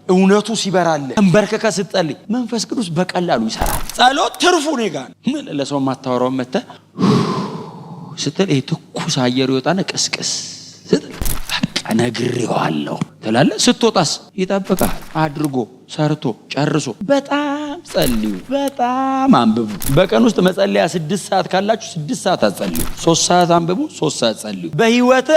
እውነቱ ሲበራል እንበርከከ ስትጸልይ መንፈስ ቅዱስ በቀላሉ ይሰራል። ጸሎት ትርፉ ነው ጋር ምን ለሰው ማታወራው መተ ስትል ትኩስ አየር ይወጣና ቀስቀስ ስትል በቃ ነግሬዋለሁ ትላለህ። ስትወጣስ ይጠብቃል አድርጎ ሰርቶ ጨርሶ። በጣም ጸልዩ፣ በጣም አንብቡ። በቀን ውስጥ መጸለያ 6 ሰዓት ካላችሁ 6 ሰዓት አጸልዩ፣ 3 ሰዓት አንብቡ፣ 3 ሰዓት ጸልዩ። በህይወት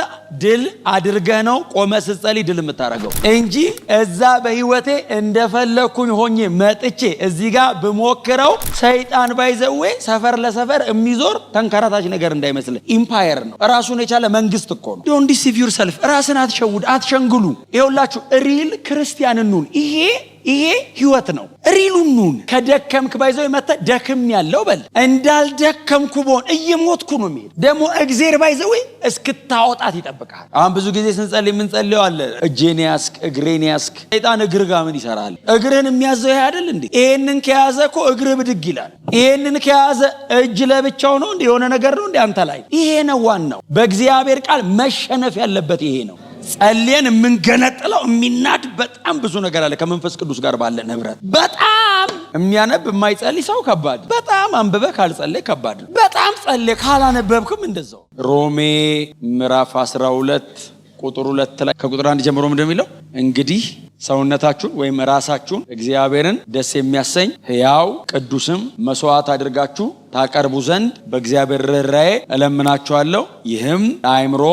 ድል አድርገህ ነው ቆመ ስትጸልይ ድል የምታረገው እንጂ እዛ በህይወቴ እንደፈለኩኝ ሆኜ መጥቼ እዚህ ጋር ብሞክረው ሰይጣን ባይዘዌ ሰፈር ለሰፈር የሚዞር ተንከራታች ነገር እንዳይመስል ኢምፓየር ነው። ራሱን የቻለ መንግስት እኮ ነው። ዶንት ዲሲቭ ዩርሰልፍ። ራስን አትሸውድ፣ አትሸንግሉ። ይኸውላችሁ ሪል ክርስቲያን እንሁን። ይሄ ህይወት ነው። ሪሉኑን ከደከምክ ባይዘው መጣ ደክም ያለው በል እንዳልደከምኩ ቦን እየሞትኩ ነው የሚል ደግሞ እግዚአብሔር ባይዘው እስክታወጣት ይጠብቃል። አሁን ብዙ ጊዜ ስንጸልይ ምን ጸልየው አለ እጄን ያስክ እግሬን ያስክ። ሰይጣን እግር ጋር ምን ይሰራል? እግርን የሚያዘው ይሄ አይደል እንዴ? ይሄንን ከያዘ እኮ እግር ብድግ ይላል። ይሄንን ከያዘ እጅ ለብቻው ነው እንዴ? የሆነ ነገር ነው እንዴ አንተ ላይ? ይሄ ነው ዋናው። በእግዚአብሔር ቃል መሸነፍ ያለበት ይሄ ነው። ጸልየን የምንገነጥለው የሚናድ በጣም ብዙ ነገር አለ። ከመንፈስ ቅዱስ ጋር ባለ ንብረት በጣም የሚያነብ የማይጸልይ ሰው ከባድ፣ በጣም አንብበ ካልጸለይ ከባድ፣ በጣም ጸልየ ካላነበብክም እንደዛው። ሮሜ ምዕራፍ 12 ቁጥር 2 ላይ ከቁጥር 1 ጀምሮ እንደሚለው እንግዲህ ሰውነታችሁን ወይም ራሳችሁን እግዚአብሔርን ደስ የሚያሰኝ ሕያው ቅዱስም መስዋዕት አድርጋችሁ ታቀርቡ ዘንድ በእግዚአብሔር ርኅራኄ እለምናችኋለሁ፣ ይህም ለአእምሮ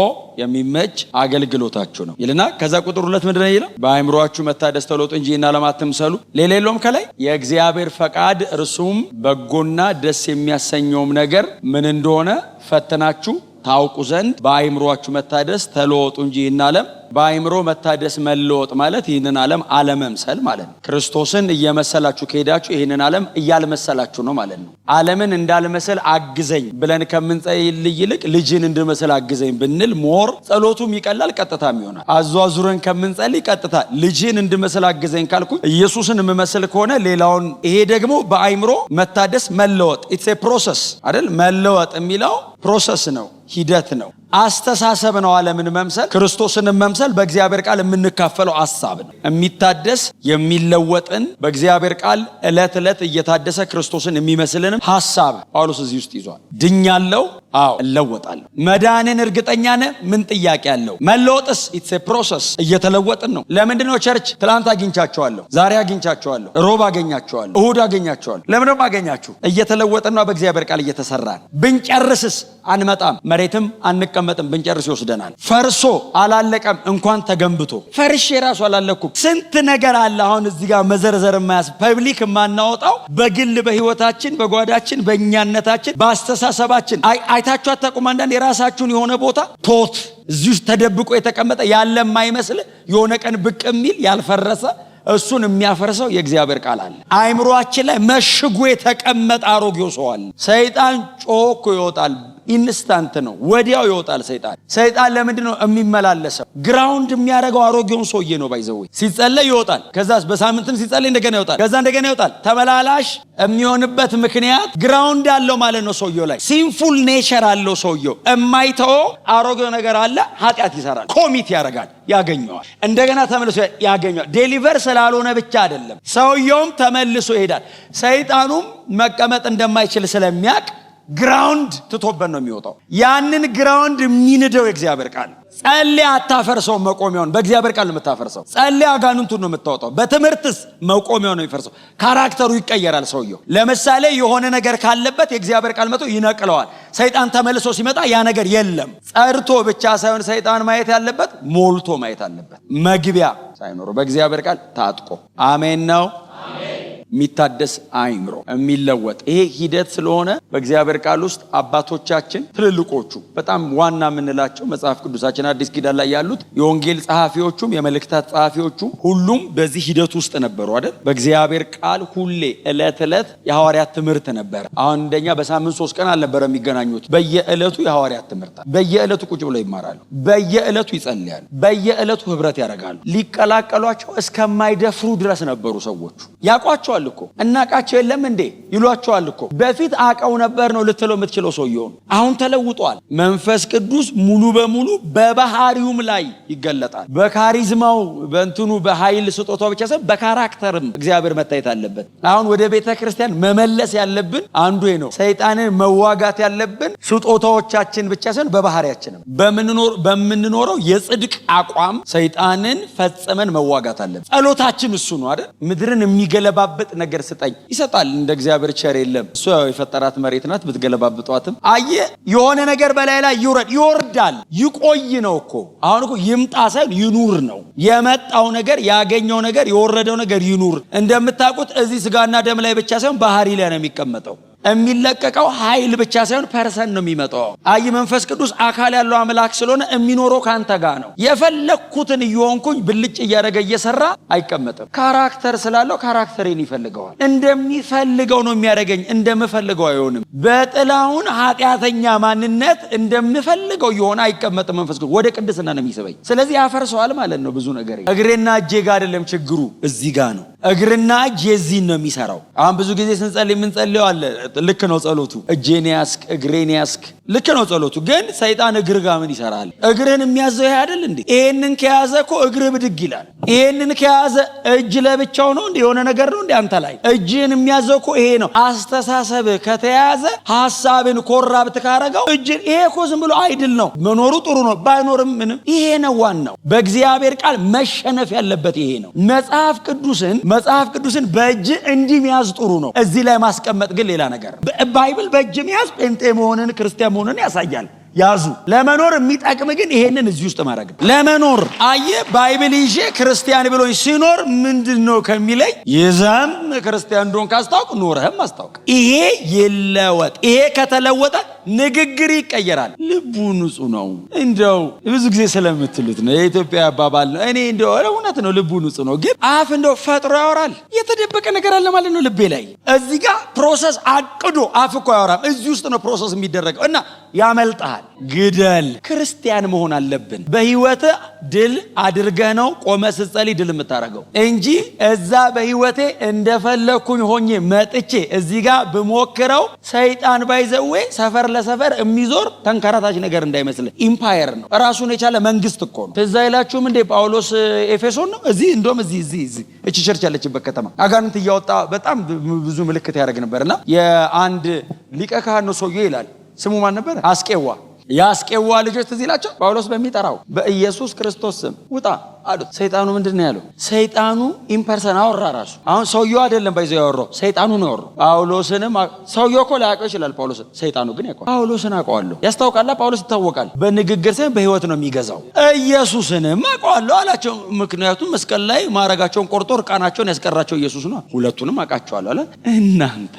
የሚመች አገልግሎታችሁ ነው ይልና ከዛ ቁጥር 2 ምንድነው ይላል? በአእምሮአችሁ መታደስ ተለወጡ እንጂ ይህን ዓለም አትምሰሉ። ሌላ የለውም ከላይ የእግዚአብሔር ፈቃድ እርሱም በጎና ደስ የሚያሰኘውም ነገር ምን እንደሆነ ፈትናችሁ ታውቁ ዘንድ በአእምሮአችሁ መታደስ ተለወጡ እንጂ ይህን ዓለም በአእምሮ መታደስ መለወጥ ማለት ይህንን ዓለም አለመምሰል ማለት ነው። ክርስቶስን እየመሰላችሁ ከሄዳችሁ ይህንን ዓለም እያልመሰላችሁ ነው ማለት ነው። ዓለምን እንዳልመሰል አግዘኝ ብለን ከምንጸልይ ይልቅ ልጅን እንድመስል አግዘኝ ብንል ሞር ጸሎቱም ይቀላል፣ ቀጥታም ይሆናል። አዟዙረን ከምንጸልይ ቀጥታ ልጅን እንድመስል አግዘኝ ካልኩ ኢየሱስን የምመስል ከሆነ ሌላውን ይሄ ደግሞ በአእምሮ መታደስ መለወጥ ኢትስ ኤ ፕሮሰስ አይደል? መለወጥ የሚለው ፕሮሰስ ነው፣ ሂደት ነው፣ አስተሳሰብ ነው። ዓለምን መምሰል ክርስቶስን መምሰል በእግዚአብሔር ቃል የምንካፈለው ሐሳብ ነው። የሚታደስ የሚለወጥን በእግዚአብሔር ቃል ዕለት ዕለት እየታደሰ ክርስቶስን የሚመስልንም ሐሳብ ጳውሎስ እዚህ ውስጥ ይዟል። ድኛለሁ፣ አዎ እለወጣለሁ። መዳንን እርግጠኛ ነህ? ምን ጥያቄ አለው? መለወጥስ ኢትስ ኤ ፕሮሰስ፣ እየተለወጥን ነው። ለምንድን ነው ቸርች ትላንት አግኝቻቸዋለሁ፣ ዛሬ አግኝቻቸዋለሁ፣ ሮብ አገኛቸዋለሁ፣ እሁድ አገኛቸዋለሁ? ለምን ነው አገኛችሁ? እየተለወጥን ነው። በእግዚአብሔር ቃል እየተሰራን። ብንጨርስስ አንመጣም፣ መሬትም አንቀመጥም። ብንጨርስ ይወስደናል። ፈርሶ አላለቀም፣ እንኳን ተገንብቶ ፈርሼ ራሱ አላለኩም። ስንት ነገር አለ አሁን እዚህ ጋር መዘርዘር የማያስ ፐብሊክ የማናወጣው በግል በህይወታችን በጓዳችን በእኛነታችን በአስተሳሰባችን አይታችሁ አታውቁም? አንዳንድ የራሳችሁን የሆነ ቦታ ቶት እዚህ ውስጥ ተደብቆ የተቀመጠ ያለ የማይመስል የሆነ ቀን ብቅ የሚል ያልፈረሰ እሱን የሚያፈርሰው የእግዚአብሔር ቃል አለ። አእምሮአችን ላይ መሽጎ የተቀመጠ አሮጌው ሰው አለ። ሰይጣን ጮኮ ይወጣል። ኢንስታንት ነው፣ ወዲያው ይወጣል። ሰይጣን ለምንድን ነው የሚመላለሰው? ግራውንድ የሚያደርገው አሮጌውን ሰውዬ ነው። ባይዘው ሲጸለይ ይወጣል፣ ከዛስ በሳምንትም ሲጸለይ እንደገና ይወጣል፣ ከዛ እንደገና ይወጣል። ተመላላሽ የሚሆንበት ምክንያት ግራውንድ አለው ማለት ነው። ሰውየው ላይ ሲንፉል ኔቸር አለው። ሰውየው የማይተው አሮጌው ነገር አለ። ኃጢአት ይሰራል፣ ኮሚት ያደርጋል፣ ያገኘዋል፣ እንደገና ተመልሶ ያገኘዋል። ዴሊቨር ስላልሆነ ብቻ አይደለም፣ ሰውየውም ተመልሶ ይሄዳል። ሰይጣኑም መቀመጥ እንደማይችል ስለሚያውቅ ግራውንድ ትቶበት ነው የሚወጣው። ያንን ግራውንድ የሚንደው የእግዚአብሔር ቃል። ጸልይ አታፈርሰው መቆሚያውን፣ በእግዚአብሔር ቃል ነው የምታፈርሰው። ጸልይ አጋንንቱን ነው የምታወጣው። በትምህርትስ መቆሚያው ነው የሚፈርሰው። ካራክተሩ ይቀየራል ሰውየው። ለምሳሌ የሆነ ነገር ካለበት የእግዚአብሔር ቃል መጥቶ ይነቅለዋል። ሰይጣን ተመልሶ ሲመጣ ያ ነገር የለም። ጸርቶ ብቻ ሳይሆን ሰይጣን ማየት ያለበት ሞልቶ ማየት አለበት፣ መግቢያ ሳይኖረው በእግዚአብሔር ቃል ታጥቆ። አሜን ነው። የሚታደስ አእምሮ የሚለወጥ ይሄ ሂደት ስለሆነ በእግዚአብሔር ቃል ውስጥ አባቶቻችን ትልልቆቹ በጣም ዋና የምንላቸው መጽሐፍ ቅዱሳችን አዲስ ኪዳን ላይ ያሉት የወንጌል ጸሐፊዎቹም የመልእክታት ጸሐፊዎቹም ሁሉም በዚህ ሂደት ውስጥ ነበሩ አይደል? በእግዚአብሔር ቃል ሁሌ ዕለት ዕለት የሐዋርያት ትምህርት ነበር። አሁን እንደኛ በሳምንት 3 ቀን አልነበረ የሚገናኙት። በየዕለቱ የሐዋርያት ትምህርት፣ በየዕለቱ ቁጭ ብለው ይማራሉ፣ በየዕለቱ ይጸልያሉ፣ በየዕለቱ ህብረት ያደርጋሉ። ሊቀላቀሏቸው እስከማይደፍሩ ድረስ ነበሩ ሰዎቹ። ያቋቸው ይሏቸዋል እኮ እናቃቸው የለም እንዴ ይሏቸዋል እኮ በፊት አቀው ነበር ነው ልትለው የምትችለው ሰውየው አሁን ተለውጧል መንፈስ ቅዱስ ሙሉ በሙሉ በባህሪውም ላይ ይገለጣል በካሪዝማው በእንትኑ በኃይል ስጦታው ብቻ ሳይሆን በካራክተርም እግዚአብሔር መታየት አለበት አሁን ወደ ቤተ ክርስቲያን መመለስ ያለብን አንዱ ነው ሰይጣንን መዋጋት ያለብን ስጦታዎቻችን ብቻ ሳይሆን በባህሪያችንም በምንኖረው የጽድቅ አቋም ሰይጣንን ፈጽመን መዋጋት አለብን ጸሎታችን እሱ ነው አይደል ምድርን የሚገለባበጥ ነገር ስጠኝ ይሰጣል እንደ እግዚአብሔር ቸር የለም እሱ የፈጠራት መሬት ናት ብትገለባብጧትም አየ የሆነ ነገር በላይ ላይ ይወርዳል ይቆይ ነው እኮ አሁን እኮ ይምጣ ሳይሆን ይኑር ነው የመጣው ነገር ያገኘው ነገር የወረደው ነገር ይኑር እንደምታውቁት እዚህ ስጋና ደም ላይ ብቻ ሳይሆን ባህሪ ላይ ነው የሚቀመጠው የሚለቀቀው ኃይል ብቻ ሳይሆን ፐርሰን ነው የሚመጣው አይ መንፈስ ቅዱስ አካል ያለው አምላክ ስለሆነ የሚኖረው ካንተ ጋር ነው የፈለኩትን ይሆንኩኝ ብልጭ እያደረገ እየሰራ አይቀመጥም ካራክተር ስላለው ካራክተርን ይፈልገዋል እንደሚፈልገው ነው የሚያደርገኝ እንደምፈልገው አይሆንም በጥላውን ኃጢያተኛ ማንነት እንደምፈልገው ይሆን አይቀመጥም መንፈስ ቅዱስ ወደ ቅድስና ነው የሚስበኝ ስለዚህ ያፈርሰዋል ማለት ነው ብዙ ነገር እግሬና እጄ ጋር አይደለም ችግሩ እዚህ ጋር ነው እግርና እጄ እዚህ ነው የሚሰራው አሁን ብዙ ጊዜ ስንጸልይ ምን ጸልየዋል ልክ ነው ጸሎቱ እጄን ያስክ እግሬን ያስክ ልክ ነው ጸሎቱ ግን ሰይጣን እግር ጋር ምን ይሰራል እግርን የሚያዘው ይሄ አይደል እንዴ ይሄንን ከያዘ እኮ እግር ብድግ ይላል ይሄንን ከያዘ እጅ ለብቻው ነው እንዴ የሆነ ነገር ነው እንዴ አንተ ላይ እጅን የሚያዘው እኮ ይሄ ነው አስተሳሰብ ከተያዘ ሐሳብን ኮራብት ካረጋው እጅ ይሄ እኮ ዝም ብሎ አይድል ነው መኖሩ ጥሩ ነው ባይኖርም ምንም ይሄ ነው ዋናው በእግዚአብሔር ቃል መሸነፍ ያለበት ይሄ ነው መጽሐፍ ቅዱስን በእጅ እንዲያዝ ጥሩ ነው እዚህ ላይ ማስቀመጥ ግን ሌላ ነገር ባይብል በእጅ መያዝ ጴንጤ መሆንን ክርስቲያን መሆንን ያሳያል ያዙ ለመኖር የሚጠቅም ግን ይሄንን እዚህ ውስጥ ማድረግ ለመኖር አየ ባይብል ይዤ ክርስቲያን ብሎኝ ሲኖር ምንድነው ከሚለይ ይዘም ክርስቲያን እንደሆን ካስታውቅ ኖርህም አስታውቅ ይሄ ይለወጥ ይሄ ከተለወጠ ንግግር ይቀየራል ልቡ ንጹህ ነው እንደው ብዙ ጊዜ ስለምትሉት ነው የኢትዮጵያ አባባል ነው እኔ እንደው እውነት ነው ልቡ ንጹህ ነው ግን አፍ እንደው ፈጥሮ ያወራል የተደበቀ ነገር አለ ማለት ነው ልቤ ላይ እዚህ ጋር ፕሮሰስ አቅዶ አፍ እኮ ያወራም እዚህ ውስጥ ነው ፕሮሰስ የሚደረገው እና ያመልጣል ግደል ክርስቲያን መሆን አለብን በህይወት ድል አድርገህ ነው ቆመ ስትጸልይ ድል የምታረገው እንጂ እዛ በህይወቴ እንደፈለኩኝ ሆኜ መጥቼ እዚህ ጋር በሞክረው ሰይጣን ባይዘዌ ሰፈር ለሰፈር የሚዞር ተንከራታች ነገር እንዳይመስል ኢምፓየር ነው ራሱን የቻለ መንግስት እኮ ነው ትዝ አይላችሁም እንዴ ጳውሎስ ኤፌሶን ነው እዚህ እንደውም እዚህ እቺ ቸርች ያለችበት ከተማ አጋንንት እያወጣ በጣም ብዙ ምልክት ያደርግ ነበርና የአንድ ሊቀ ካህኑ ሰውዬ ይላል ስሙ ማን ነበር አስቄዋ ያስቄዋ ልጆች ትዝ ይላቸው ጳውሎስ በሚጠራው በኢየሱስ ክርስቶስ ስም ውጣ አሉት ሰይጣኑ ምንድነው ያለው ሰይጣኑ ኢምፐርሰን አወራ ራሱ አሁን ሰውየው አይደለም ባይዘው ያወራው ሰይጣኑ ነው ያወራው ጳውሎስንም ሰውየው እኮ ላያውቀው ይችላል ጳውሎስን ሰይጣኑ ግን ያውቀዋል ጳውሎስን አውቀዋለሁ ያስታውቃል ጳውሎስ ይታወቃል በንግግር ሳይሆን በህይወት ነው የሚገዛው ኢየሱስንም አውቀዋለሁ አላቸው ምክንያቱም መስቀል ላይ ማረጋቸውን ቆርጦ እርቃናቸውን ያስቀራቸው ኢየሱስ ነው ሁለቱንም አውቃቸዋለሁ አለ እናንተ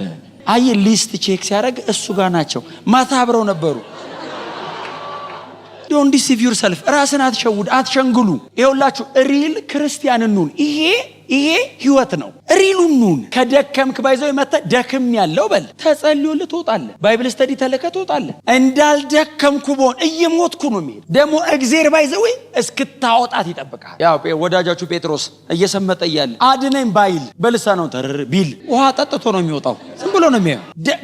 አይ ሊስት ቼክ ሲያደርግ እሱ ጋር ናቸው ማታ አብረው ነበሩ Don't deceive yourself. ራስን አትሸውድ አትሸንግሉ ይኸውላችሁ ሪል ክርስቲያን እንሁን ይሄ ህይወት ነው ሪሉን ኑን ከደከምክ ባይዘው መጣ ደክም ያለው በል ተጸልዮልህ ትወጣለህ ባይብል ስተዲ ተለከ ትወጣለህ እንዳልደከምኩ ቦን እየሞትኩ ነው የሚል ደሞ እግዚአብሔር ባይዘው እስክታወጣት ይጠብቃል ያው ወዳጃችሁ ጴጥሮስ እየሰመጠ ያለ አድነኝ ባይል በልሳናው ተረር ቢል ውሃ ጠጥቶ ነው የሚወጣው ዝም ብሎ ነው የሚያው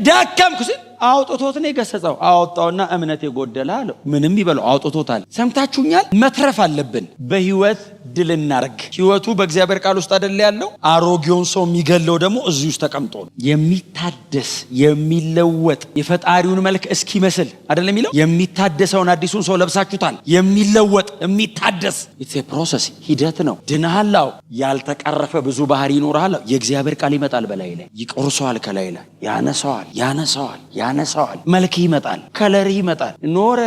ደከምኩ ሲል አውጥቶት ነው የገሰጸው አውጣውና እምነት የጎደለ አለው ምንም ይበለው አውጥቶታል ሰምታችሁኛል መትረፍ አለብን በህይወት ድል እናርግ ህይወቱ በእግዚአብሔር ቃል ውስጥ አይደል ያለው አሮጌውን ሰው የሚገለው ደግሞ እዚህ ውስጥ ተቀምጦ የሚታደስ የሚለወጥ የፈጣሪውን መልክ እስኪመስል አይደል የሚለው የሚታደሰውን አዲሱን ሰው ለብሳችሁታል የሚለወጥ የሚታደስ it's a process ሂደት ነው ድናሃላው ያልተቀረፈ ብዙ ባህሪ ይኖርሃል የእግዚአብሔር ቃል ይመጣል በላይ ላይ ይቆርሰዋል ከላይ ላይ ያነሳዋል መልክ ይመጣል ከለር ይመጣል ኖረ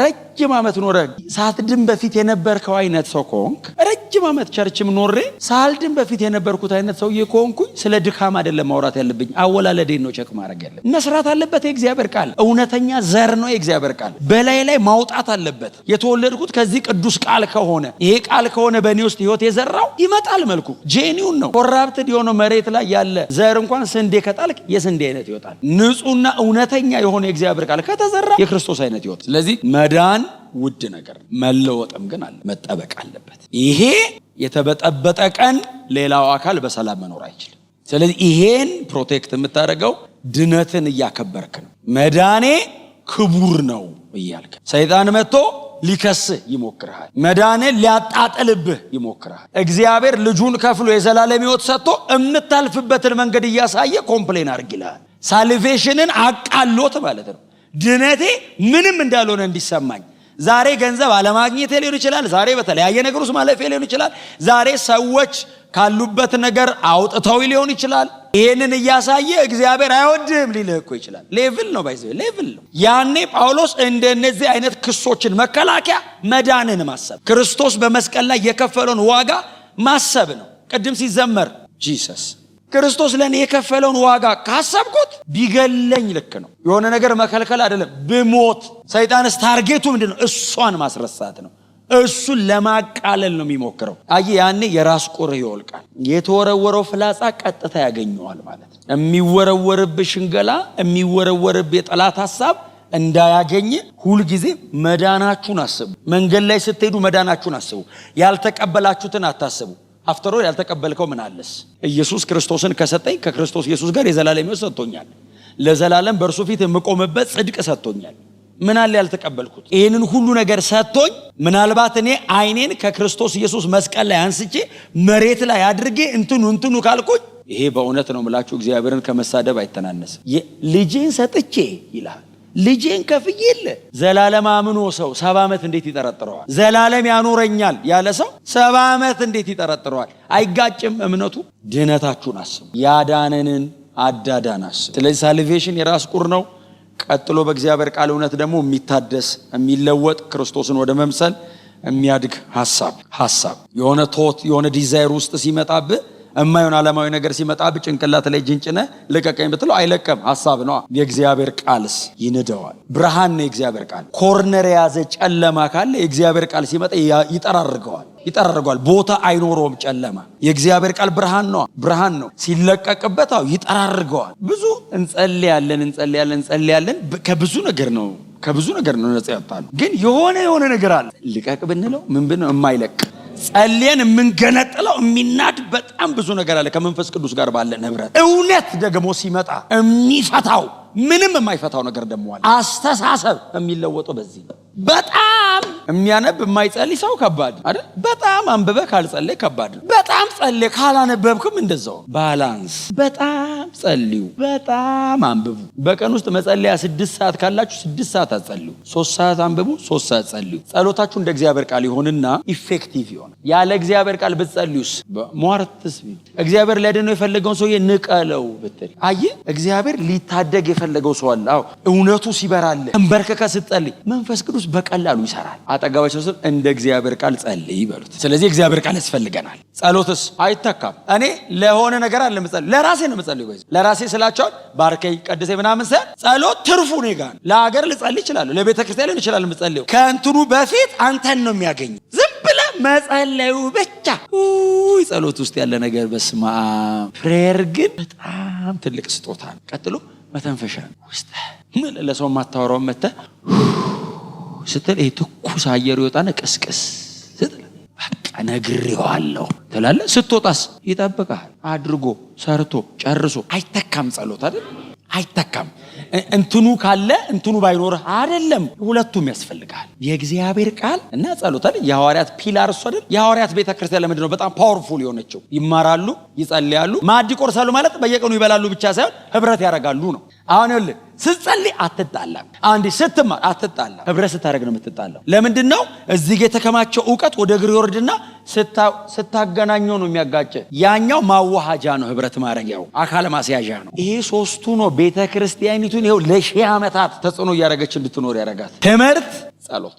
ረጅም ዓመት ኖረ ሳትድን በፊት የነበርከው አይነት ሰው ኮንክ ረጅም ዓመት ቸርችም ኖሬ ሳልድን በፊት የነበርኩት አይነት ሰው የኮንኩኝ ስለ ድካም አይደለም ማውራት ያለብኝ አወላለዴን ነው ቸክ ማድረግ ያለብኝ መስራት አለበት የእግዚአብሔር ቃል እውነተኛ ዘር ነው የእግዚአብሔር ቃል በላይ ላይ ማውጣት አለበት የተወለድኩት ከዚህ ቅዱስ ቃል ከሆነ ይሄ ቃል ከሆነ በእኔ ውስጥ ህይወት የዘራው ይመጣል መልኩ ጄኒውን ነው ኮራፕትድ የሆነ መሬት ላይ ያለ ዘር እንኳን ስንዴ ከጣልክ የስንዴ አይነት ይወጣል ንጹህና እውነተኛ የሆነ የእግዚአብሔር ቃል ከተዘራ የክርስቶስ አይነት ይወጣል ስለዚህ መዳን ውድ ነገር መለወጥም ግን አለ መጠበቅ አለበት ይሄ የተበጠበጠ ቀን ሌላው አካል በሰላም መኖር አይችልም ስለዚህ ይሄን ፕሮቴክት የምታደርገው ድነትን እያከበርክ ነው። መዳኔ ክቡር ነው እያልክ ሰይጣን መጥቶ ሊከስህ ይሞክራል። መዳኔን ሊያጣጥልብህ ይሞክራል። እግዚአብሔር ልጁን ከፍሎ የዘላለም ሕይወት ሰጥቶ እምታልፍበትን መንገድ እያሳየ ኮምፕሌን አድርግ ይልሃል። ሳልቬሽንን አቃሎት ማለት ነው። ድነቴ ምንም እንዳልሆነ እንዲሰማኝ ዛሬ ገንዘብ አለማግኘት ሊሆን ይችላል። ዛሬ በተለያየ ነገር ውስጥ ማለፍ ሊሆን ይችላል። ዛሬ ሰዎች ካሉበት ነገር አውጥተው ሊሆን ይችላል። ይሄንን እያሳየ እግዚአብሔር አይወድም ሊልህ እኮ ይችላል። ሌቭል ነው ሌቭል ነው። ያኔ ጳውሎስ እንደነዚህ አይነት ክሶችን መከላከያ መዳንን ማሰብ፣ ክርስቶስ በመስቀል ላይ የከፈለውን ዋጋ ማሰብ ነው። ቅድም ሲዘመር ጂሰስ ክርስቶስ ለኔ የከፈለውን ዋጋ ካሰብኩት ቢገለኝ ልክ ነው። የሆነ ነገር መከልከል አይደለም። ብሞት ሰይጣንስ ታርጌቱ ምንድነው? እሷን ማስረሳት ነው። እሱን ለማቃለል ነው የሚሞክረው። ያኔ የራስ ቁር ይወልቃል። የተወረወረው ፍላጻ ቀጥታ ያገኘዋል ማለት ነው። የሚወረወርብህ ሽንገላ፣ የሚወረወርብህ የጠላት ሐሳብ እንዳያገኝ ሁልጊዜ መዳናችሁን አስቡ። መንገድ ላይ ስትሄዱ መዳናችሁን አስቡ። ያልተቀበላችሁትን አታስቡ። አፍተሮ ያልተቀበልከው ምን አለስ? ኢየሱስ ክርስቶስን ከሰጠኝ ከክርስቶስ ኢየሱስ ጋር የዘላለም ሕይወት ሰጥቶኛል። ለዘላለም በእርሱ ፊት የምቆምበት ጽድቅ ሰጥቶኛል። ምን አለ ያልተቀበልኩት? ይህንን ሁሉ ነገር ሰጥቶኝ ምናልባት እኔ አይኔን ከክርስቶስ ኢየሱስ መስቀል ላይ አንስቼ መሬት ላይ አድርጌ እንትኑ ካልኩኝ ይሄ በእውነት ነው የምላችሁ እግዚአብሔርን ከመሳደብ አይተናነስም። ልጄን ሰጥቼ ይላል። ልጄን ከፍዬለ ዘላለም አምኖ ሰው 70 ዓመት እንዴት ይጠረጥረዋል? ዘላለም ያኖረኛል ያለ ሰው 70 ዓመት እንዴት ይጠረጥረዋል? አይጋጭም እምነቱ። ድነታችሁን አስቡ። ያዳነንን አዳዳን አስቡ። ስለዚህ ሳልቬሽን የራስ ቁር ነው። ቀጥሎ በእግዚአብሔር ቃል እውነት ደግሞ የሚታደስ የሚለወጥ ክርስቶስን ወደ መምሰል የሚያድግ ሐሳብ የሆነ ቶት የሆነ ዲዛይር ውስጥ ሲመጣብህ እማይሆን ዓለማዊ ነገር ሲመጣብህ ጭንቅላት ላይ ጅንጭነ ልቀቀኝ ብትለው አይለቀም። ሐሳብ ነው። የእግዚአብሔር ቃልስ ይንደዋል። ብርሃን ነው የእግዚአብሔር ቃል። ኮርነር የያዘ ጨለማ ካለ የእግዚአብሔር ቃል ሲመጣ ይጠራርገዋል። ቦታ አይኖረውም ጨለማ። የእግዚአብሔር ቃል ብርሃን ነው። ሲለቀቅበት ይጠራርገዋል። ብዙ እንጸልያለን ከብዙ ነገር ነው ነፃ ያወጣሉ። ግን የሆነ ነገር አለ ልቀቅ ብንለው ምን ብንለው የማይለቅ ጸልየን የምንገነጥለው የሚናድ በጣም ብዙ ነገር አለ። ከመንፈስ ቅዱስ ጋር ባለን ህብረት እውነት ደግሞ ሲመጣ የሚፈታው ምንም የማይፈታው ነገር ደግሞ አለ። አስተሳሰብ የሚለወጠው በዚህ ነው። በጣም የሚያነብ የማይጸልይ ሰው ከባድ አይደል? በጣም አንብበህ ካልጸለይ ከባድ ነው። በጣም ጸልይ ካላነበብክም እንደዛው ባላንስ። በጣም ጸልዩ፣ በጣም አንብቡ። በቀን ውስጥ መጸለያ 6 ሰዓት ካላችሁ 6 ሰዓት አጸልዩ። 3 ሰዓት አንብቡ፣ 3 ሰዓት ጸልዩ። ጸሎታችሁ እንደ እግዚአብሔር ቃል ይሆንና ኢፌክቲቭ ይሆናል። ያለ እግዚአብሔር ቃል ብትጸልዩስ ሟርትስ ቢል እግዚአብሔር ሊያድነው የፈለገውን ሰውዬ ንቀለው ብትል እግዚአብሔር ሊታደግ የፈለገው ሰው አለ። እውነቱ ሲበራል እንበርከከ ስትጸልይ መንፈስ ቅዱስ በቀላሉ ይሰራል። አጠገባቸው እንደ እግዚአብሔር ቃል ጸልይ ይበሉት። ስለዚህ እግዚአብሔር ቃል ያስፈልገናል። ጸሎትስ አይተካም። እኔ ለሆነ ነገር አለ መጸለይ፣ ለራሴ ነው መጸለይ። ለራሴ ስላቸው ባርከኝ ቀድሰኝ ምናምን ሰ ጸሎት ትርፉ ነው ጋር ለሀገር ልጸልይ ይችላል፣ ለቤተ ክርስቲያን ይችላል። መጸለይ ከእንትኑ በፊት አንተን ነው የሚያገኝ። ዝም ብለህ መጸለዩ ብቻ ጸሎት ውስጥ ያለ ነገር በስማ ፕሬየር ግን በጣም ትልቅ ስጦታ ነው። ቀጥሎ መተንፈሻ ውስጥ ምን ለሰው ማታወራው መተ ስትል ትኩስ አየር ይወጣና ቀስቀስ ስትል በቃ ነግሬዋለሁ ትላለህ። ስትወጣስ ይጠብቃል። አድርጎ ሰርቶ ጨርሶ አይተካም። ጸሎት አይደል? አይተካም። እንትኑ ካለ እንትኑ ባይኖርህ አይደለም፣ ሁለቱም ያስፈልጋል። የእግዚአብሔር ቃል እና ጸሎት አይደል? የሐዋርያት ፒላር እሱ አይደል? የሐዋርያት ቤተክርስቲያን ለምንድን ነው በጣም ፓወርፉል የሆነችው? ይማራሉ፣ ይጸልያሉ፣ ማዕድ ይቆርሳሉ። ማለት በየቀኑ ይበላሉ ብቻ ሳይሆን ህብረት ያደርጋሉ ነው። አሁን ይኸውልህ ስትጸልይ አትጣላም። አንዴ ስትማር አትጣላም። ህብረት ስታደርግ ነው የምትጣላው። ለምንድን ነው? እዚህ ጋር የተከማቸው ዕውቀት ወደ እግር ይወርድና ስታገናኘው ነው የሚያጋጭ። ያኛው ማዋሃጃ ነው፣ ህብረት ማድረጊያው አካል ማስያዣ ነው። ይሄ ሶስቱ ነው ቤተክርስቲያኒቱን ይኸው ለ1000 ዓመታት ተጽዕኖ እያደረገች እንድትኖር ያደርጋት። ትምህርት፣ ጸሎት